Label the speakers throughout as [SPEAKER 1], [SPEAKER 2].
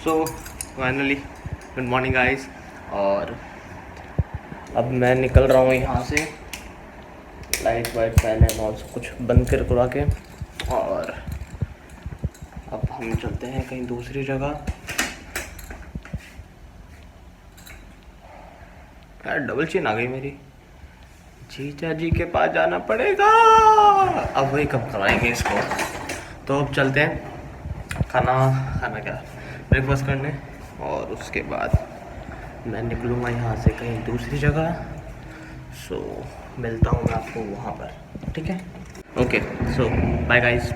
[SPEAKER 1] So finally good morning guys. और अब मैं निकल रहा हूँ यहाँ से, लाइट वाइट फैन है और सब कुछ बंद कर कुरा के। और अब हम चलते हैं कहीं दूसरी जगह। यार डबल चेन आ गई मेरी, जीजा जी के पास जाना पड़ेगा। अब वही कब करवाएंगे इसको। तो अब चलते हैं खाना क्या ब्रेकफास्ट करने, और उसके बाद मैं निकलूँगा यहाँ से कहीं दूसरी जगह। सो मिलता हूँ मैं आपको वहाँ पर, ठीक है? ओके, सो बाय गाइस।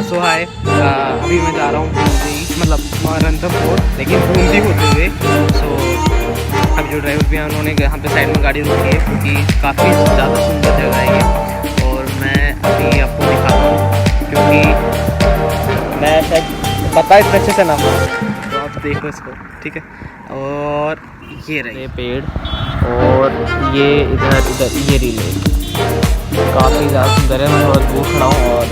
[SPEAKER 1] सो हाय, अभी मैं जा रहा हूँ बूंदी, मतलब रणथंभौर, लेकिन बूंदी होते हुए। सो अब जो ड्राइवर भी हैं उन्होंने यहाँ पे साइड में गाड़ी रोकी है, क्योंकि काफ़ी ज़्यादा सुंदर जगह है ये। और मैं अभी आपको दिखाता हूँ, क्योंकि मैं शायद बता इतना अच्छे से ना, तो आप देखो इसको, ठीक है? और ये रहे पेड़, और ये इधर ये रीले काफ़ी ज़्यादा सुंदर है। मैं थोड़ा दूर खड़ा हूँ और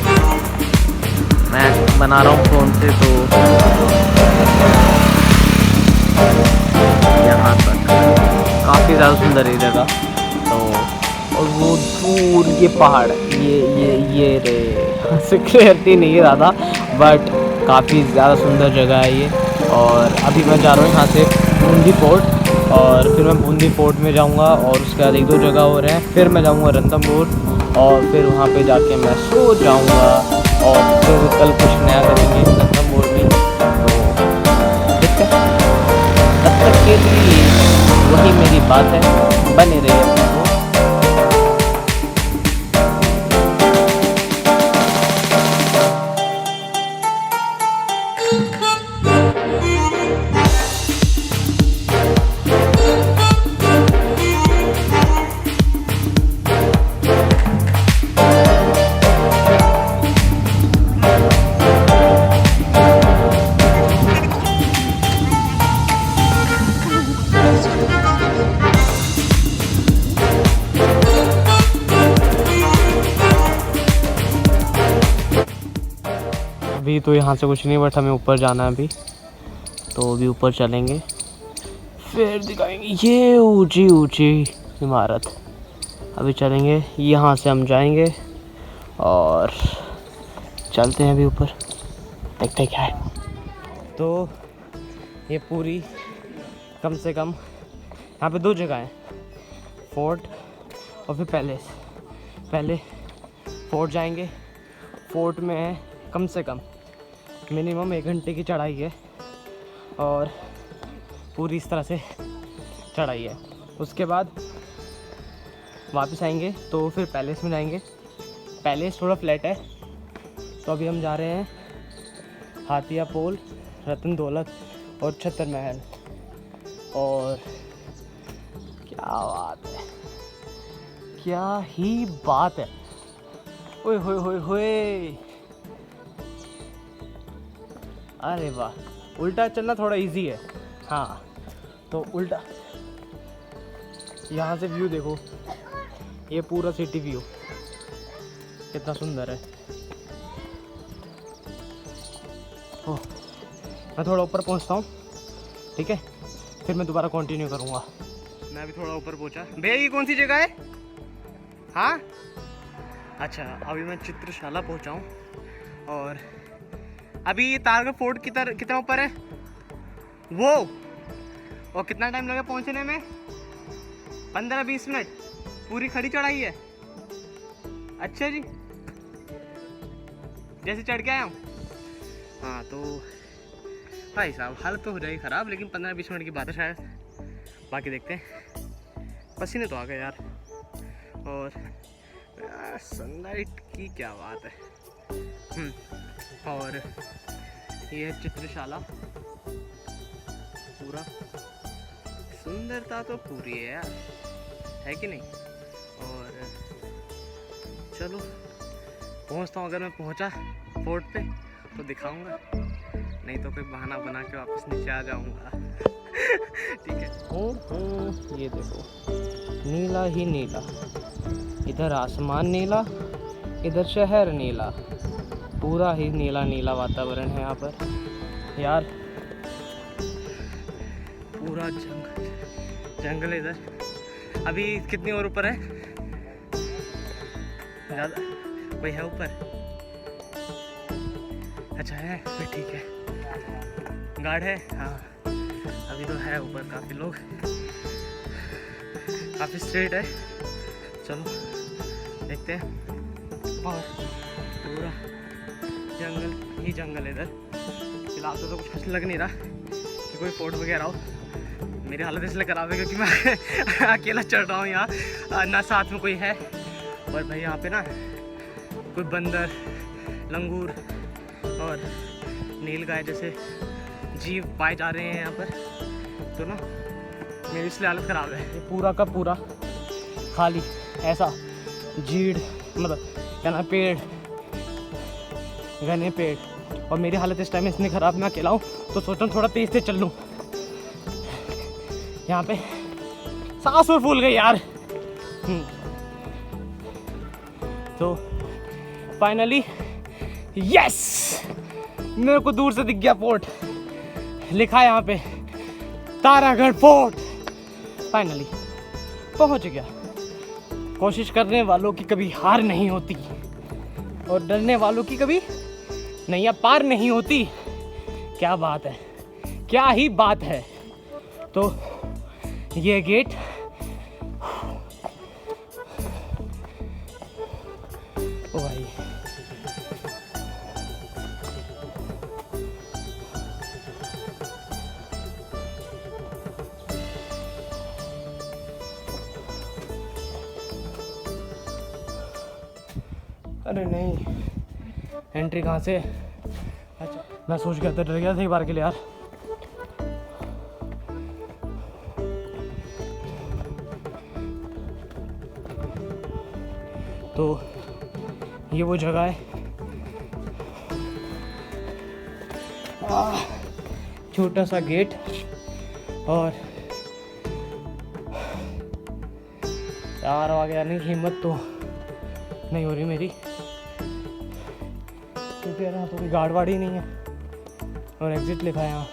[SPEAKER 1] मैं बना रहा हूँ फ़ोन से, तो यहाँ तक काफ़ी ज़्यादा सुंदर है जगह। तो और वो दूर ये पहाड़, ये रे क्लियरिटी नहीं है ज़्यादा, बट काफ़ी ज़्यादा सुंदर जगह है ये। और अभी मैं जा रहा हूँ यहाँ से बूंदी फोर्ट, और फिर मैं बूंदी फोर्ट में जाऊँगा, और उसके बाद एक दो जगह और हैं। फिर मैं जाऊँगा रणथंभौर, और फिर वहाँ पे जाके मैं सो जाऊँगा, और फिर कल कुछ नया करेंगे रणथंभौर में। तो देखते हैं, तब तक के लिए वही मेरी बात है, बने रहिए अपने को। अभी तो यहाँ से कुछ नहीं, बट हमें ऊपर जाना है अभी, तो अभी ऊपर चलेंगे, फिर दिखाएंगे ये ऊंची ऊंची इमारत। अभी चलेंगे, यहाँ से हम जाएंगे और चलते हैं अभी ऊपर, देखते हैं क्या है। तो ये पूरी कम से कम यहाँ पे दो जगह हैं, फोर्ट और फिर पैलेस। पहले फोर्ट जाएंगे, फोर्ट में है कम से कम मिनिमम 1 घंटे की चढ़ाई है, और पूरी इस तरह से चढ़ाई है। उसके बाद वापस आएंगे तो फिर पैलेस में जाएंगे। पैलेस थोड़ा फ्लैट है, तो अभी हम जा रहे हैं हाथिया पोल, रतन दौलत और छतर महल। और क्या बात है, क्या ही बात है, ओए होए होए होए, अरे वाह। उल्टा चलना थोड़ा इजी है, हाँ। तो उल्टा, यहाँ से व्यू देखो, ये पूरा सिटी व्यू कितना सुंदर है। ओह, मैं थोड़ा ऊपर पहुँचता हूँ, ठीक है? फिर मैं दोबारा कंटिन्यू करूँगा। मैं अभी थोड़ा ऊपर पहुँचा। भैया ये कौन सी जगह है? हाँ, अच्छा, अभी मैं चित्रशाला पहुँचा हूँ, और अभी ये तारगढ़ फोर्ट कितना ऊपर है वो, और कितना टाइम लगा पहुंचने में? 15-20 मिनट, पूरी खड़ी चढ़ाई है। अच्छा जी, जैसे चढ़ के आया हूँ। हाँ, तो भाई साहब हालत तो हो जाएगी ख़राब, लेकिन 15-20 मिनट की बात है शायद, बाकी देखते हैं। पसीने तो आ गए यार, और सनलाइट की क्या बात है। और ये है चित्रशाला, पूरा सुंदरता तो पूरी है यार, है कि नहीं। और चलो पहुंचता हूँ, अगर मैं पहुंचा फोर्ट पे तो दिखाऊंगा, नहीं तो कोई बहाना बना के वापस नीचे आ जाऊंगा। ठीक है। ये देखो नीला ही नीला, इधर आसमान नीला, इधर शहर नीला, पूरा ही नीला नीला वातावरण है यहाँ पर यार। पूरा जंगल जंगल इधर। अभी कितनी और ऊपर है? ज़्यादा कोई है ऊपर? अच्छा है फिर ठीक है। गार्ड है? हाँ अभी तो है ऊपर काफ़ी लोग, काफ़ी स्ट्रेट है। चलो देखते हैं। और पूरा जंगल ही जंगल इधर। फिलहाल तो कुछ लग नहीं रहा कि कोई फोर्ट वगैरह हो। मेरी हालत इसलिए खराब है क्योंकि मैं अकेला चढ़ रहा हूँ यहाँ, ना साथ में कोई है। और भाई यहाँ पे ना कोई बंदर, लंगूर और नीलगाय जैसे जीव पाए जा रहे हैं यहाँ पर, तो ना मेरी इसलिए हालत ख़राब है। ये पूरा का पूरा खाली ऐसा झीड़, मतलब क्या ना पेड़, घने पेड़, और मेरी हालत इस टाइम इतनी ख़राब, मैं अकेला हूँ तो सोच रहा हूँ थोड़ा तेज़ से चल लूँ। यहाँ पे सांस और फूल गई यार। तो फाइनली यस, मेरे को दूर से दिख गया फोर्ट, लिखा है यहाँ पे तारागढ़ फोर्ट। फाइनली पहुँच गया। कोशिश करने वालों की कभी हार नहीं होती और डरने वालों की कभी नैया पार नहीं होती। क्या बात है, क्या ही बात है। तो ये गेट ओ भाई, अरे नहीं, एंट्री कहाँ से? अच्छा मैं सोच गया था, डर गया था एक बार के लिए यार। तो ये वो जगह है, छोटा सा गेट, और यार आगे आने की हिम्मत तो नहीं हो रही मेरी, क्योंकि यहाँ तो कोई गार्ड वार्ड ही नहीं है और एग्जिट लिखा है यहाँ।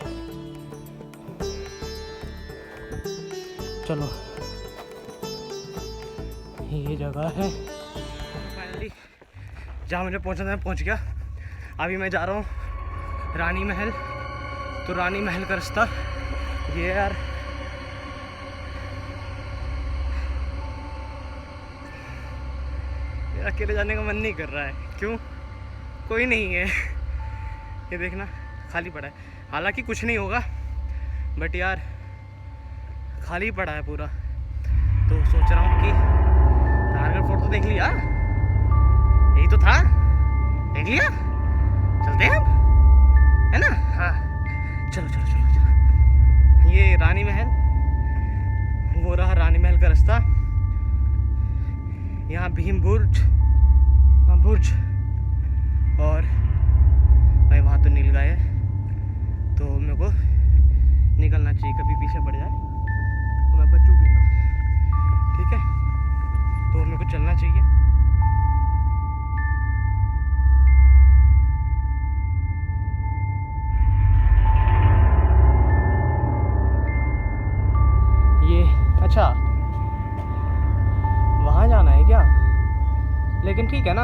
[SPEAKER 1] चलो ये जगह है। फाइनली जहाँ मुझे पहुँचना था मैं पहुँच गया। अभी मैं जा रहा हूँ रानी महल। तो रानी महल का रास्ता ये यार, मेरा अकेले जाने का मन नहीं कर रहा है। क्यों? कोई नहीं है। ये देखना खाली पड़ा है, हालांकि कुछ नहीं होगा, बट यार खाली पड़ा है पूरा। तो सोच रहा हूँ कि तारगढ़ फोर्ट तो देख लिया, यही तो था, देख लिया, चलते हैं हम, है ना? हाँ चलो चलो चलो चलो। ये रानी महल, वो रहा रानी महल का रास्ता। यहाँ भीम बुर्ज, बुर्ज, और भाई वहाँ तो नीलगाय है, तो मेरे को निकलना चाहिए, कभी पीछे पड़ जाए तो मैं बचूँ भी ना। ठीक है, तो मेरे को चलना चाहिए। ये अच्छा वहाँ जाना है क्या? लेकिन ठीक है ना,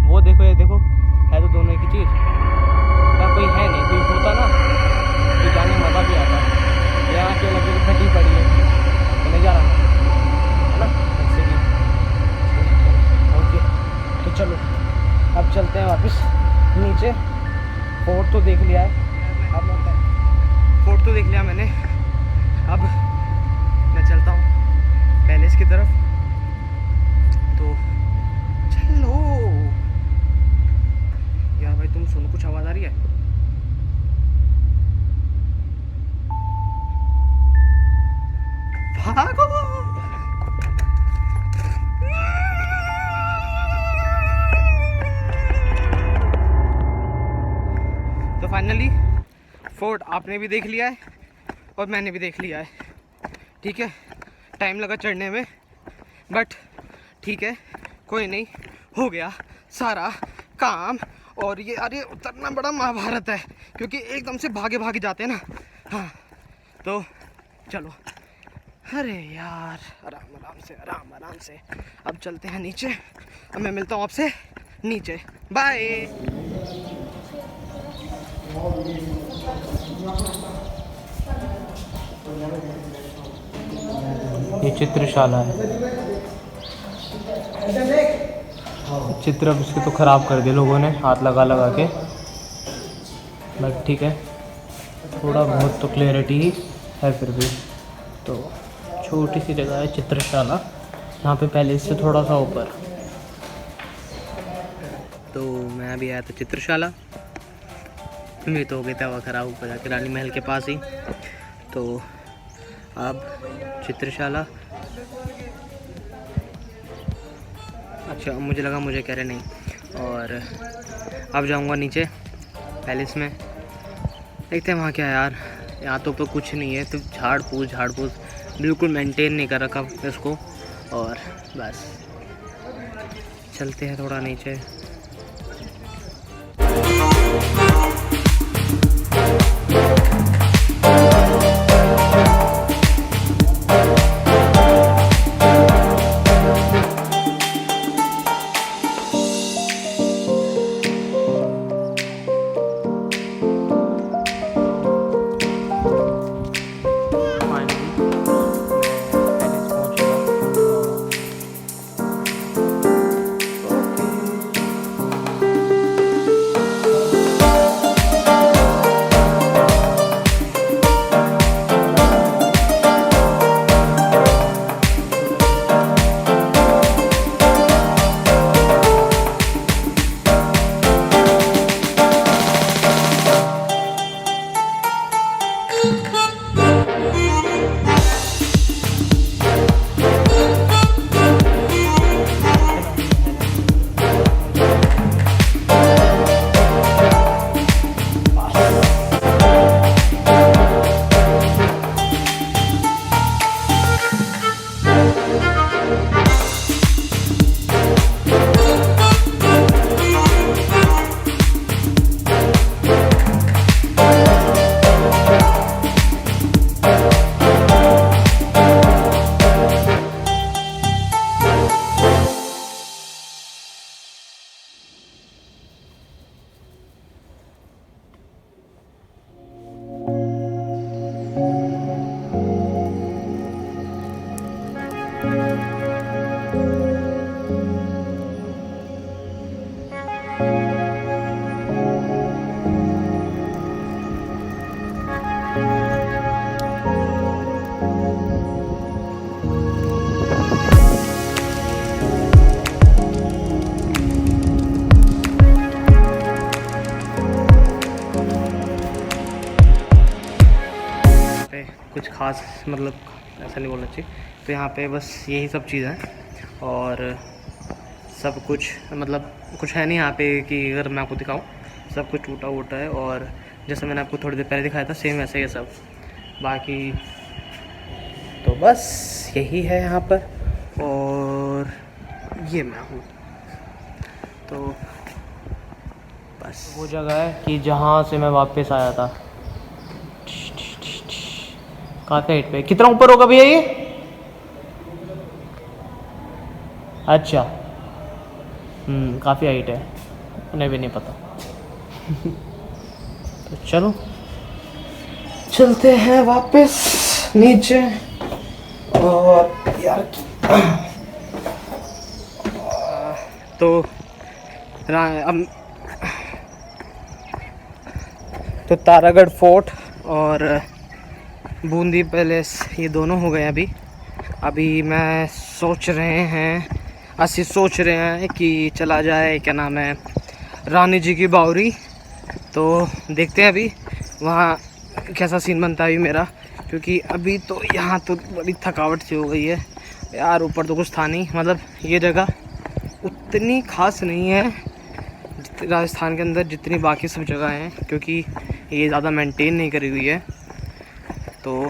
[SPEAKER 1] वो देखो ये देखो, है तो दोनों की चीज़। क्या कोई है नहीं, कोई होता ना तो जाने मज़ा भी आता। यहाँ के लगे फटी पड़ी है तो नहीं जा रहा है ना, ऐसे भी। ओके तो चलो अब चलते हैं वापस नीचे। फोर्ट तो देख लिया है, अब फोर्ट तो देख लिया मैंने, अब मैं चलता हूँ पैलेस की तरफ। तो फोर्ट आपने भी देख लिया है और मैंने भी देख लिया है, ठीक है। टाइम लगा चढ़ने में, बट ठीक है, कोई नहीं, हो गया सारा काम। और ये अरे उतरना बड़ा महाभारत है, क्योंकि एकदम से भागे भागे जाते हैं ना। हाँ तो चलो, अरे यार आराम आराम से अब चलते हैं नीचे। अब मैं मिलता हूँ आपसे नीचे, बाय। ये चित्रशाला है, चित्र अब इसके तो ख़राब कर दिए लोगों ने हाथ लगा लगा के, बट ठीक है, थोड़ा बहुत तो क्लैरिटी है फिर भी। तो छोटी सी जगह है चित्रशाला, यहाँ पे पहले इससे थोड़ा सा ऊपर। तो मैं अभी आया था चित्रशाला, मेरी तो हो गई था हवा ख़राब ऊपर जाके रानी महल के पास ही। तो अब चित्रशाला, अच्छा मुझे लगा मुझे कह रहे नहीं। और अब जाऊंगा नीचे पैलेस में, देखते हैं वहाँ क्या है यार। यहाँ तो कुछ नहीं है, तो झाड़ फूस बिल्कुल मेंटेन नहीं कर रखा इसको। और बस चलते हैं थोड़ा नीचे। कुछ खास मतलब ऐसा नहीं बोलना चाहिए। तो यहाँ पे बस यही सब चीज़ है और सब कुछ मतलब कुछ है नहीं यहाँ पे कि अगर मैं आपको दिखाऊँ, सब कुछ टूटा वूटा है। और जैसे मैंने आपको थोड़ी देर पहले दिखाया था सेम वैसे ही सब बाकी। तो बस यही है यहाँ पर, और ये मैं हूँ। तो बस वो जगह है कि जहाँ से मैं वापस आया था। काफ़ी हाइट पे, कितना ऊपर होगा भैया ये? अच्छा काफ़ी हाइट है, उन्हें भी नहीं पता। तो चलो चलते हैं वापस नीचे। और यार तो तारागढ़ फोर्ट और बूंदी पैलेस ये दोनों हो गए। अभी मैं सोच रहे हैं कि चला जाए, क्या नाम है, रानी जी की बावरी। तो देखते हैं अभी वहाँ कैसा सीन बनता है अभी मेरा, क्योंकि अभी तो यहाँ तो बड़ी थकावट सी हो गई है यार। ऊपर तो कुछ था नहीं, मतलब ये जगह उतनी खास नहीं है राजस्थान के अंदर जितनी बाकी सब जगह हैं, क्योंकि ये ज़्यादा मेंटेन नहीं करी हुई है। तो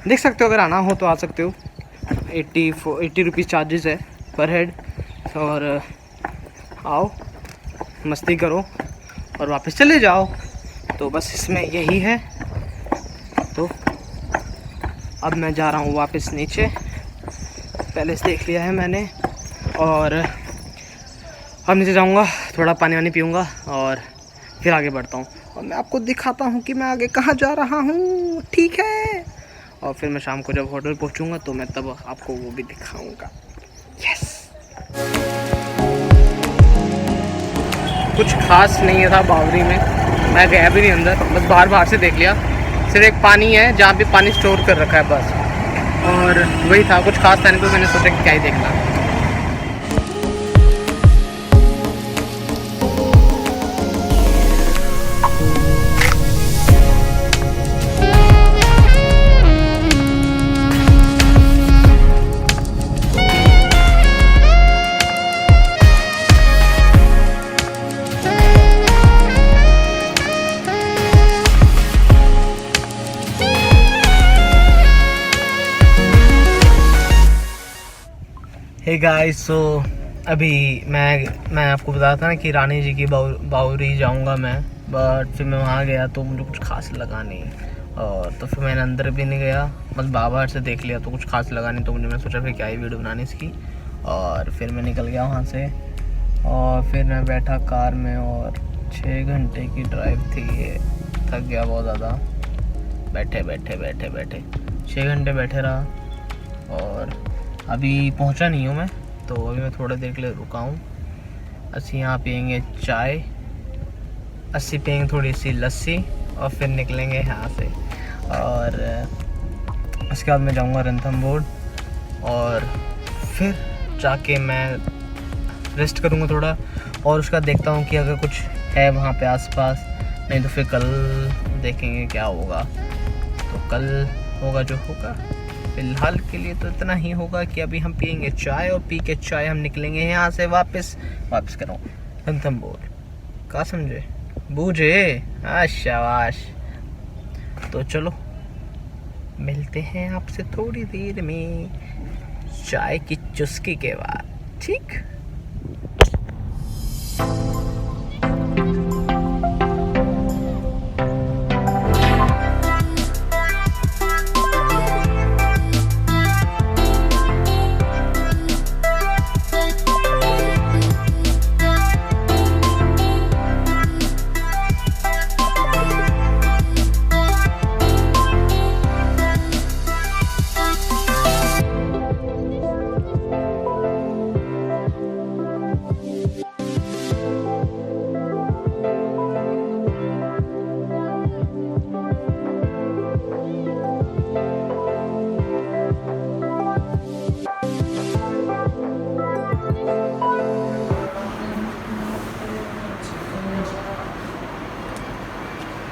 [SPEAKER 1] देख सकते हो, अगर आना हो तो आ सकते हो। 80 रुपीज़ चार्जेस है पर हेड। और आओ, मस्ती करो और वापस चले जाओ। तो बस इसमें यही है। तो अब मैं जा रहा हूँ वापस नीचे। पैलेस देख लिया है मैंने और अब नीचे जाऊँगा, थोड़ा पानी वानी पीऊँगा और फिर आगे बढ़ता हूँ। और मैं आपको दिखाता हूँ कि मैं आगे कहाँ जा रहा हूँ, ठीक है। और फिर मैं शाम को जब होटल पहुँचूँगा तो मैं तब आपको वो भी दिखाऊँगा। यस। कुछ खास नहीं था बावरी में, मैं गया भी नहीं अंदर, बस बाहर से देख लिया। सिर्फ एक पानी है जहाँ पे पानी स्टोर कर रखा है बस, और वही था, कुछ खास था नहीं। तो मैंने सोचा कि क्या ही देखना। हे गाइस, सो अभी मैं आपको बताया था ना कि रानी जी की बावरी जाऊंगा मैं, बट फिर मैं वहाँ गया तो मुझे कुछ खास लगा नहीं। और तो फिर मैंने अंदर भी नहीं गया, बस बाहर से देख लिया तो कुछ खास लगा नहीं। तो मैं सोचा फिर क्या ही वीडियो बनानी इसकी। और फिर मैं निकल गया वहाँ से और फिर मैं बैठा कार में और 6 घंटे की ड्राइव थी ये। थक गया बहुत ज़्यादा, बैठे 6 घंटे बैठे रहा। और अभी पहुंचा नहीं हूँ मैं, तो अभी मैं थोड़ी देर के लिए रुका हूँ। ਅਸੀਂ यहाँ पियेंगे चाय, ਅਸੀਂ पियेंगे थोड़ी सी लस्सी और फिर निकलेंगे यहाँ से। और उसके बाद मैं जाऊँगा रणथंभौर और फिर जाके मैं रेस्ट करूँगा थोड़ा। और उसका देखता हूँ कि अगर कुछ है वहाँ पे आसपास, नहीं तो फिर कल देखेंगे क्या होगा। तो कल होगा जो होगा, फिलहाल के लिए तो इतना ही होगा कि अभी हम पियेंगे चाय और पी के चाय हम निकलेंगे यहाँ से वापस करो रणथंभौर। क्या समझे, बूझे? शाबाश। तो चलो मिलते हैं आपसे थोड़ी देर में चाय की चुस्की के बाद, ठीक?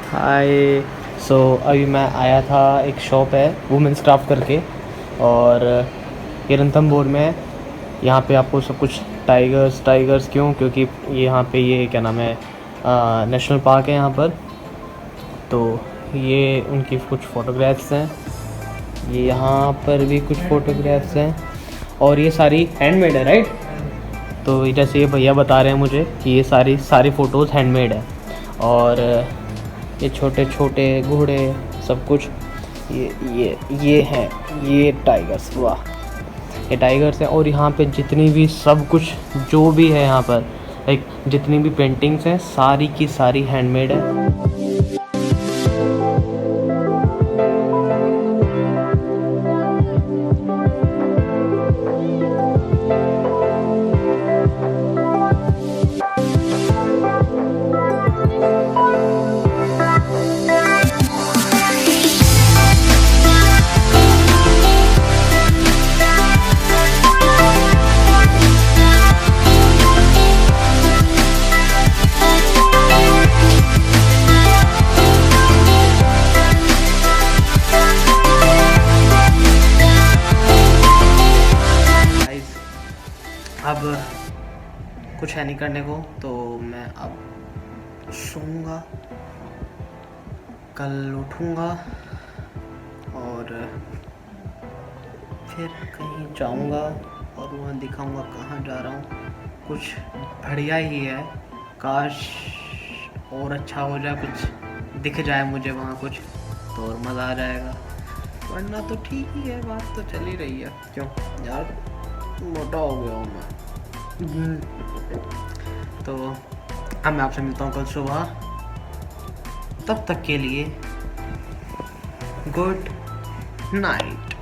[SPEAKER 1] हाय। सो अभी मैं आया था, एक शॉप है वुमेंस क्राफ्ट करके, और ये रणथंभौर में है। यहाँ पे आपको सब कुछ टाइगर्स क्यों, क्योंकि यहाँ पे ये क्या नाम है, नेशनल पार्क है यहाँ पर। तो ये उनकी कुछ फ़ोटोग्राफ्स हैं, ये यहाँ पर भी कुछ फ़ोटोग्राफ्स हैं, और ये सारी हैंडमेड है, राइट? तो जैसे ये भैया बता रहे हैं मुझे कि ये सारी फ़ोटोज़ हैंडमेड है। और ये छोटे छोटे घोड़े सब कुछ, ये हैं, ये टाइगर्स, वाह, ये टाइगर्स हैं। और यहाँ पे जितनी भी सब कुछ जो भी है यहाँ पर, लाइक जितनी भी पेंटिंग्स हैं सारी की सारी हैंडमेड है। अब कुछ है नहीं करने को, तो मैं अब सोऊंगा कल उठूँगा और फिर कहीं जाऊँगा और वहाँ दिखाऊँगा कहाँ जा रहा हूँ। कुछ बढ़िया ही है, काश और अच्छा हो जाए, कुछ दिख जाए मुझे वहाँ कुछ तो और मज़ा आ जाएगा, वरना तो ठीक ही है, बात तो चल ही रही है। क्यों यार, मोटा हो गया हूँ मैं। तो अब मैं आपसे मिलता हूँ कल सुबह, तब तक के लिए गुड नाइट।